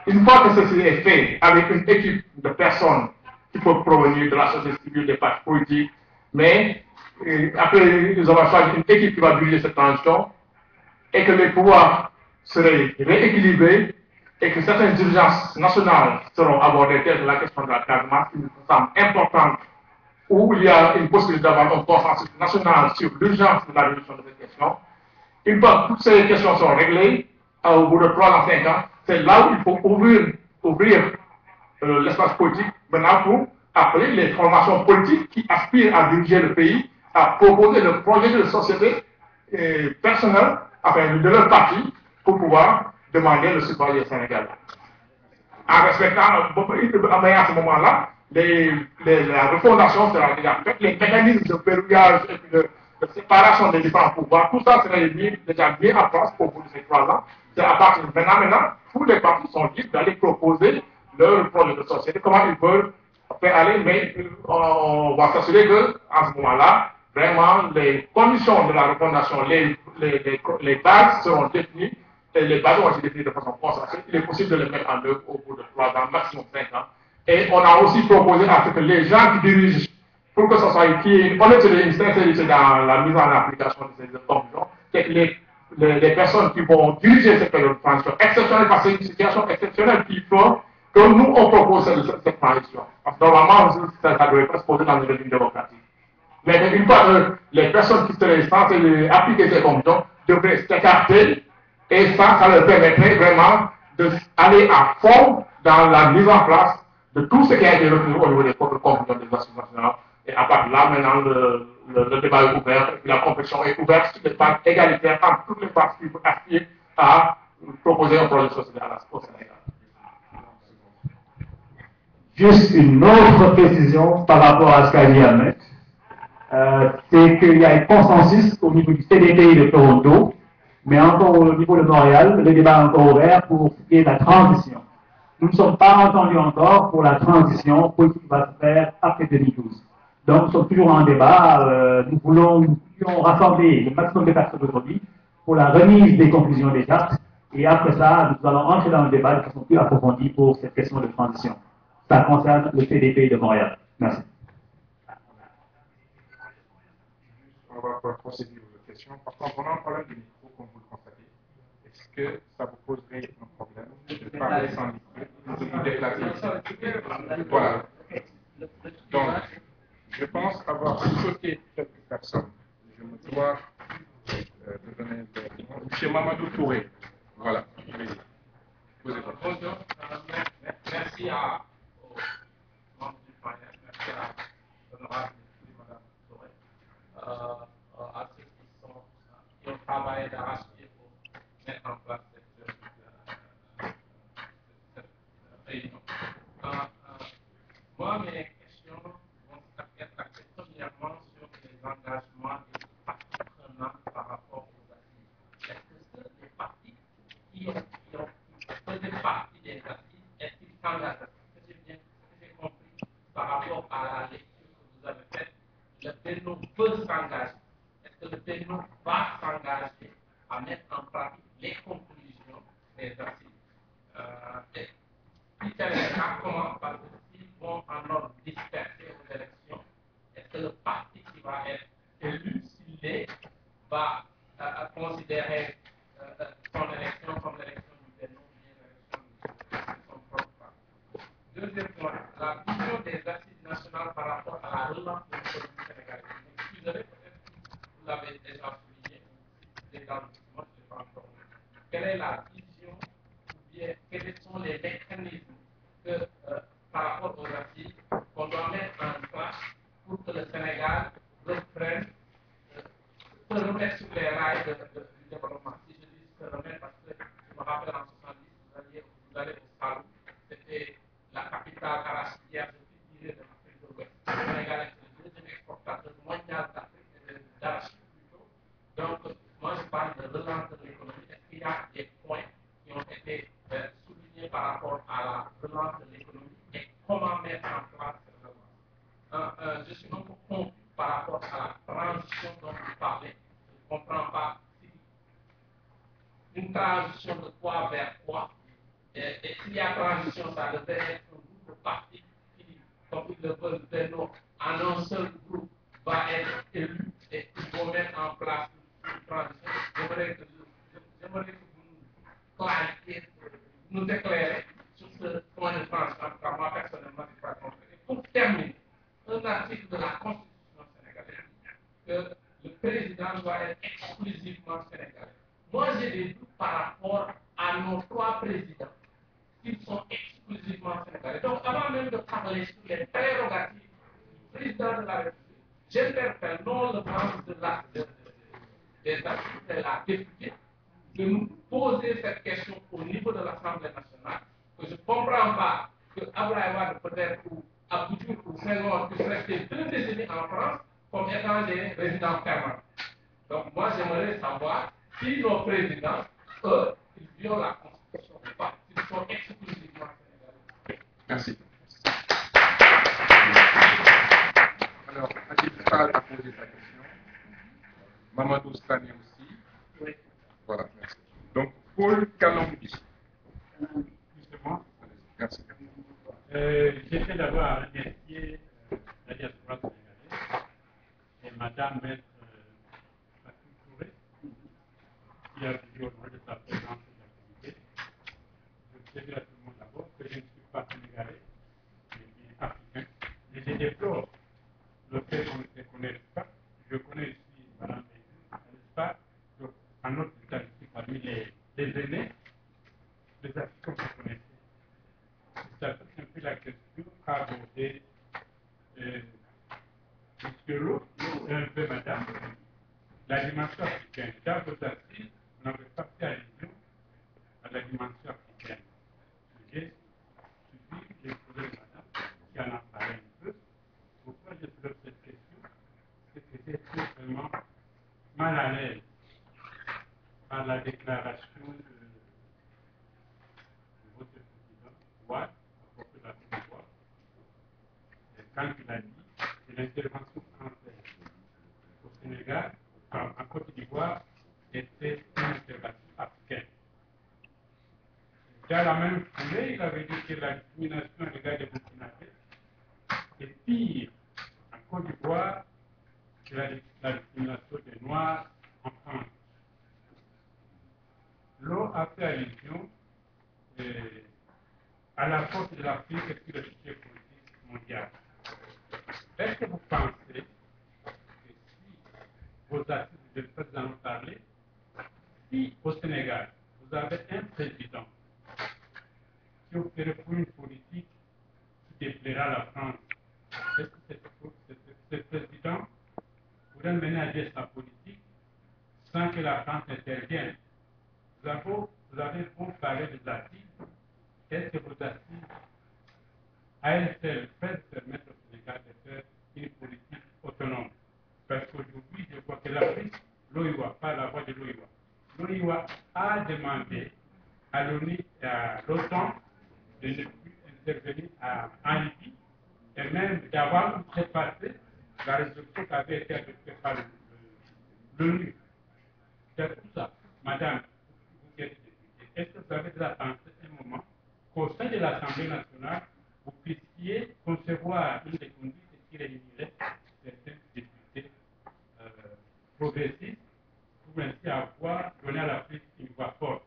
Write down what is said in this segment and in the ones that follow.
Une fois que ceci est fait, avec une équipe de personnes qui peuvent provenir de la société civile, des partis politiques, mais après, nous avons choisi une équipe qui va diriger cette transition et que les pouvoirs seraient rééquilibrés et que certaines urgences nationales seront abordées, telles que la question de la Casamance, qui nous semble importante, où il y a une possibilité d'avoir un consensus national sur l'urgence de la résolution de cette question. Une fois que toutes ces questions sont réglées, au bout de 3 ans, 5 ans, c'est là où il faut ouvrir l'espace politique maintenant pour appeler les formations politiques qui aspirent à diriger le pays, à proposer le projet de société personnel, enfin de leur parti, pour pouvoir demander le citoyen sénégalais. En respectant, à ce moment-là, la refondation sera déjà faite, les mécanismes de verrouillage et de séparation des différents pouvoirs, tout ça sera déjà bien en place au bout de ces 3 ans. C'est à partir de maintenant, tous les partis sont libres d'aller proposer leur projet de société, comment ils peuvent faire aller, mais on va s'assurer qu'en ce moment-là, vraiment, les conditions de la refondation, les bases seront définies, et les bases vont être définies de façon consensuelle. Il est possible de les mettre en œuvre au bout de 3 ans, maximum 5 ans. Et on a aussi proposé à ce que les gens qui dirigent, pour que ce soit une honnêteté, une sincérité dans la mise en application de ces conclusions, c'est que les personnes qui vont diriger cette période de transition exceptionnelle, parce que c'est une situation exceptionnelle qui fait que nous, on propose cette transition. Parce que normalement, ça devrait pas se poser dans une régime démocratique. Mais une fois que les personnes qui seraient censées appliquer ces conclusions devraient s'écarter, et ça leur permettrait vraiment d'aller à fond dans la mise en place de tout ce qui a été retenu au niveau des propres conclusions des assises nationales. Et à partir de là, maintenant, le débat est ouvert, et puis la compétition est ouverte sur des parts égalitaires entre toutes les parties qui aspirent à proposer un projet social au Sénégal. Juste une autre précision par rapport à ce qu'a dit Ahmed, c'est qu'il y a un consensus au niveau du CDP de Toronto, mais encore au niveau de Montréal, le débat est encore ouvert pour ce qui est de la transition. Nous ne sommes pas entendus encore pour la transition politique qui va se faire après 2012. Donc nous sommes toujours en débat, nous voulons rassembler le maximum de personnes aujourd'hui pour la remise des conclusions des actes, et après ça, nous allons entrer dans le débat de façon plus approfondie pour cette question de transition. Ça concerne le CDP de Montréal. Merci. On va procéder aux questions. Par contre, on a un problème de micro, comme vous le constatez. Est-ce que ça vous poserait un problème de parler sans micro, de vous déplacer ici? Voilà. Donc, je pense avoir choqué quelques personnes. Je me dois de donner le nom. Monsieur Mamadou Touré. Voilà. Bonjour. Merci à membres du panel, merci à l'honorable Madame Touré, à ceux qui ont travaillé d'arrache-pied pour mettre en place cette réunion. Moi, mes questions vont s'attaquer premièrement sur les engagements des partis prenants par rapport aux assises. Est-ce que les partis qui faisaient partie des assises, est-ce qu'ils s'engagent? Est-ce que j'ai compris par rapport à la lecture que vous avez faite? Le PNO peut s'engager. Est-ce que le PNO va s'engager à mettre en pratique les conclusions des assises? Et si c'est le cas, comment? Parce que s'ils vont en ordre dispersé aux élections, est-ce que le parti qui va être élu, s'il l'est, va considérer son élection comme l'élection du PNO ou bien l'élection de son propre parti? Deuxième point, la vision des assises nationales par rapport à la relance de l'économie sénégalaise. Excusez-moi, peut-être que vous l'avez déjà souligné, c'est dans le document, je n'ai pas encore vu. Quelle est la vision ou bien quels sont les mécanismes que, par rapport aux assises qu'on doit mettre en place pour que le Sénégal reprenne, se remette sur les rails du développement. Si je dis se remettre, parce que je me rappelle en 70, vous allez au Salou, c'était la capitale arachidière de toute de l'Afrique de l'Ouest. Le Sénégal est le deuxième exportateur mondial d'arachide plutôt. Donc, moi je parle de relance de l'économie. Est-ce qu'il y a des points qui ont été soulignés par rapport à la relance de l'économie et comment mettre en place cette relance? Je suis un peu confus par rapport à la transition dont vous parlez. Je ne comprends pas si une transition de quoi vers quoi Et s'il y a transition, ça devrait être un groupe de partis qui, comme ils le veulent, en un seul groupe, va être élu et ils vont mettre en place une transition. J'aimerais que vous nous clarifiez, nous éclairez sur ce point de transition. En tout cas, moi, personnellement, je ne suis pas contre. Et pour terminer, un article de la Constitution sénégalaise que le président doit être exclusivement sénégalais. Moi, j'ai des doutes par rapport à nos 3 présidents, qui sont exclusivement sénégalais. Donc, avant même de parler sur les prérogatives du président de la République, j'interpelle non le membre des articles de la députée de nous poser cette question au niveau de l'Assemblée nationale, que je ne comprends pas que Abdoulaye Wade peut-être ou Abdou ou Senghor puissent rester 2 décennies en France comme étant des résidents permanents. Donc moi j'aimerais savoir si nos présidents, eux, ils violent la Constitution ou pas, s'ils sont exclusivement sénégalais. Merci. Alors, Adil Fall a posé sa question. Mamadou Stani aussi. Oui. Voilà, merci. Donc, Paul Kalombi. Justement, Merci. j'essaie d'avoir remercié la diaspora sénégalaise et Madame Maître Fatou Touré, qui a toujours honoré de sa présence et de l'activité. Je sais dire à tout le monde d'abord que je ne suis pas sénégalais, mais bien africain. Et je déplore le fait qu'on ne se connaisse pas. Je connais ici Madame Maître, n'est-ce pas? Donc, en notre statistique, parmi les aînés, les Africains se connaissaient. C'est un peu la question qu'a abordée M. Lo et un peu Madame. La dimension africaine. Dans vos assises, on n'avait pas fait allusion à la dimension africaine. J'ai posé Madame qui en a parlé un peu. Pourquoi je soulève cette question? C'est que j'ai été vraiment mal à l'aise par la déclaration de votre président Ouad à propos de la Côte d'Ivoire, quand il a dit que l'intervention française au Sénégal, en Côte d'Ivoire, était une intervention africaine. Dans la même foulée, il avait dit que la discrimination à l'égard des Burkinabés est pire en Côte d'Ivoire que la discrimination des Noirs en France. L'eau a fait allusion à la force de l'Afrique sur le sujet politique mondial. Est-ce que vous pensez que si vos assises de presse en ont parlé, si au Sénégal, vous avez un président qui opère pour une politique qui déplaira à la France, est-ce que ce président pourrait mener à dire sa politique sans que la France intervienne? Vous avez beau parler des assises, est-ce que vos assises, à elles seules, peuvent permettre au Sénégal de faire une politique autonome? Parce qu'aujourd'hui, je vois que l'Afrique, l'OIWA, pas la voix de l'OIWA, l'OIWA a demandé à l'OTAN de ne plus intervenir en Libye et même d'avoir outrepassé la résolution qui avait été adoptée par l'ONU. C'est tout ça. Madame, vous êtes députée, est-ce que vous avez déjà pensé un moment qu'au sein de l'Assemblée nationale, vous puissiez concevoir une des conduites qui réunirait certains députés progressistes pour ainsi avoir donné à l'Afrique une voix forte?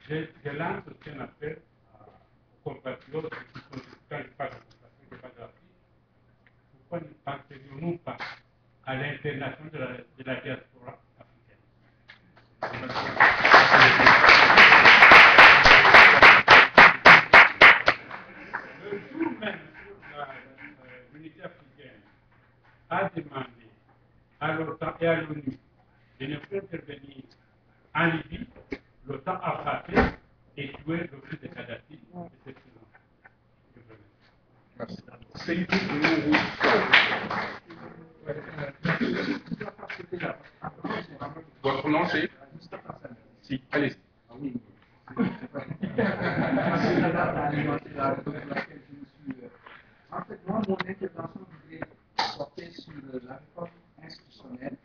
Je lance aussi un appel aux compatriotes qui sont quand je parle de l'Afrique. Pourquoi ne penserions-nous pas à l'internation de la diaspora africaine? Le jour même où l'unité africaine a demandé à l'OTAN et à l'ONU de ne plus intervenir en Libye, l'OTAN a frappé et tué l'office de Kadhafi et ses prisons. Merci. Seydou Nourou. Votre nom c'est? Si, allez-y. En fait, moi, mon intervention voudrait porter sur la réforme institutionnelle.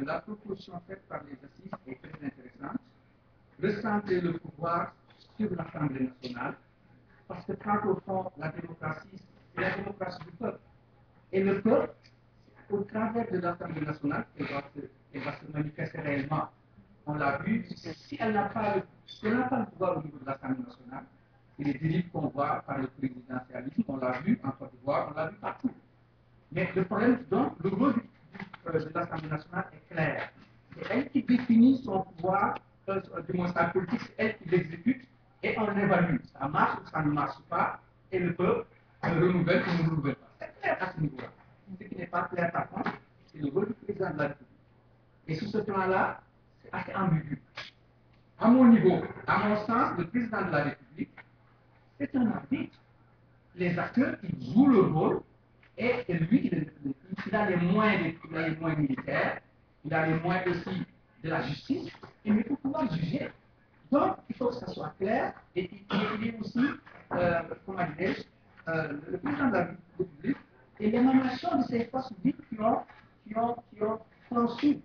La proposition faite par les assises est très intéressante. Recentrer le pouvoir sur l'Assemblée nationale, parce que quand au fond, la démocratie, c'est la démocratie du peuple. Et le peuple, au travers de l'Assemblée nationale, elle va se manifester réellement. On l'a vu, si elle n'a pas le pouvoir au niveau de l'Assemblée nationale, et les dérives qu'on voit par le présidentialisme, on l'a vu en Côte d'Ivoire, on l'a vu partout. Mais le problème, donc, le rôle de l'Assemblée nationale est clair. C'est elle qui définit son pouvoir, du moins sa politique, c'est elle qui l'exécute, et on évalue. Ça marche ou ça ne marche pas, et le peuple renouvelle ou ne renouvelle pas. C'est clair à ce niveau-là. Ce qui n'est pas clair par contre, c'est le rôle du président de la République. Et sur ce plan-là, c'est assez ambigu. À mon niveau, à mon sens, le président de la République, c'est un arbitre. Les acteurs, ils jouent le rôle, et lui, il a les moyens, militaires, il a les moyens aussi de la justice, et il faut pouvoir juger. Donc, il faut que ça soit clair, et il est aussi, comment dirais-je, le président de la République et l'émanation de ces forces vives qui ont conçu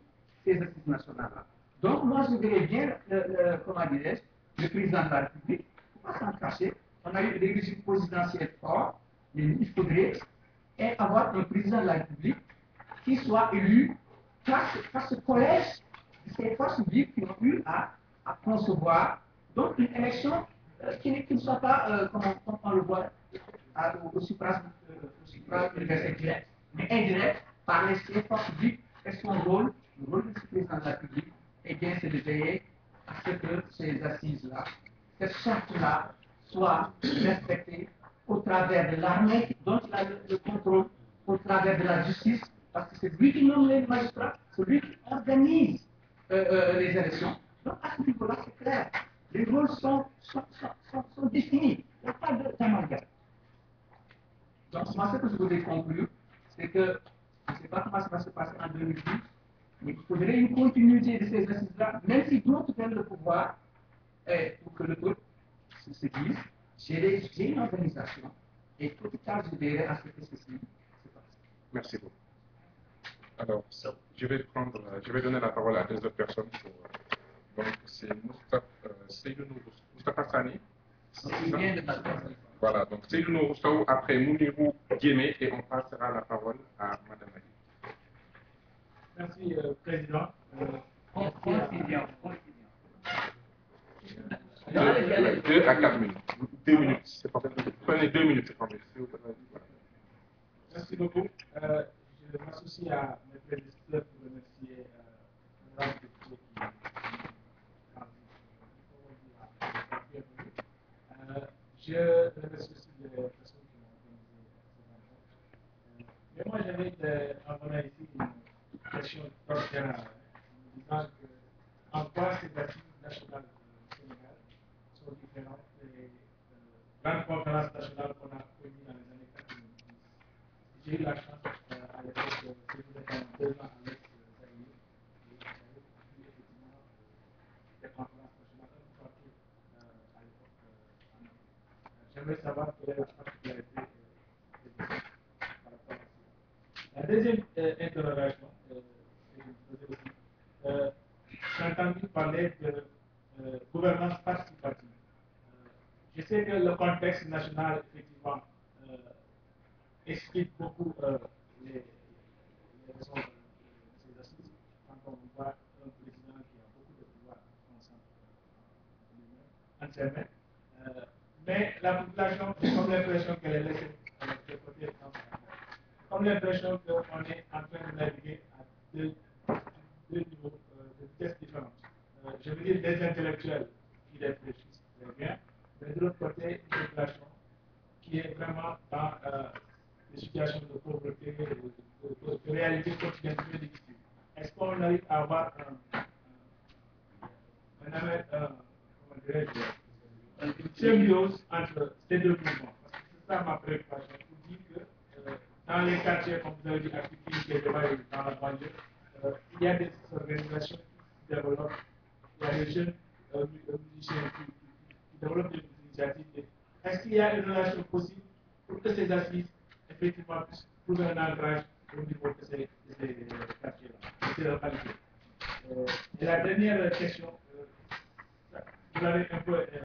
ces assises nationales-là. Donc, moi, je dirais bien, comment dirais-je, le président de la République, il ne faut pas s'en cacher. On a eu des régimes présidentiels forts, mais il faudrait avoir un président de la République qui soit élu par ce collège de ces forces vives qui ont eu à concevoir donc une élection qui ne soit pas, comme on le voit, au suffrage universel direct, mais indirect par ces forces vives. Et son rôle, le rôle du président de la République, est bien c'est de veiller à ce que ces assises-là, cette charte-là, soient respectées au travers de l'armée, dont il a le contrôle, au travers de la justice, parce que c'est lui qui nomme les magistrats, c'est lui qui organise les élections. Donc à ce niveau-là, c'est clair. Les rôles sont définis. Il n'y a pas d'amalgame. Donc moi, ce que je voulais conclure, c'est que je ne sais pas comment ça va se passer en 2012, mais il faudrait une continuité de ces assises-là, même si d'autres prennent le pouvoir, pour que le peuple se dise, j'ai une organisation, et tout le temps, je verrai à ce que ceci se passe. Merci beaucoup. Alors, je vais donner la parole à deux autres personnes. Donc, c'est Moustapha Sani. Voilà, donc Seydou Rousseau, après Mounirou Diémé, et on passera la parole à Mme Ali. Merci, Président. Deux à 4 minutes. 2 minutes, c'est pas fait. Prenez 2 minutes, c'est pas fait. Merci beaucoup. Je m'associe à mes prédécesseurs pour remercier l'honorable député qui je remercie aussi les personnes qui ont organisé cette rencontre. Mais moi, j'avais envoyé ici une question très générale, en disant que en quoi ces assises nationales du Sénégal sont différentes des grandes conférences nationales qu'on a connues dans les années 90. J'ai eu la chance à l'époque de séjourner pendant 2 ans avec Zaïre, et j'avais vu effectivement des conférences nationales un peu partout à l'époque en Afrique. J'aimerais savoir quelle est la particularité par rapport à ça. La deuxième interrogation que je me posais aussi, j'ai entendu parler de gouvernance participative. Je sais que le contexte national, effectivement, explique beaucoup les raisons de ces assises. Quand on voit un président qui a beaucoup de pouvoir en ses mains, mais la population a comme l'impression qu'elle est laissée de côté comme l'impression qu'on est en train de naviguer à deux niveaux de vitesse différentes. Je veux dire des intellectuels qui réfléchissent très bien, mais de l'autre côté, une population qui est vraiment dans des situations de pauvreté, de réalité quotidienne très difficile. Est-ce qu'on arrive à avoir une symbiose entre ces deux mouvements? Parce que c'est ça ma préoccupation, pour dire que dans les quartiers, comme vous avez dit, à Pikine, dans la banlieue, il y a des organisations qui se développent, il y a des jeunes musiciens qui développent des initiatives. Est-ce qu'il y a une relation possible pour que ces assises, effectivement, puissent trouver un ancrage au niveau de ces quartiers-là, de ces localités? Et la dernière question, vous l'avez un peu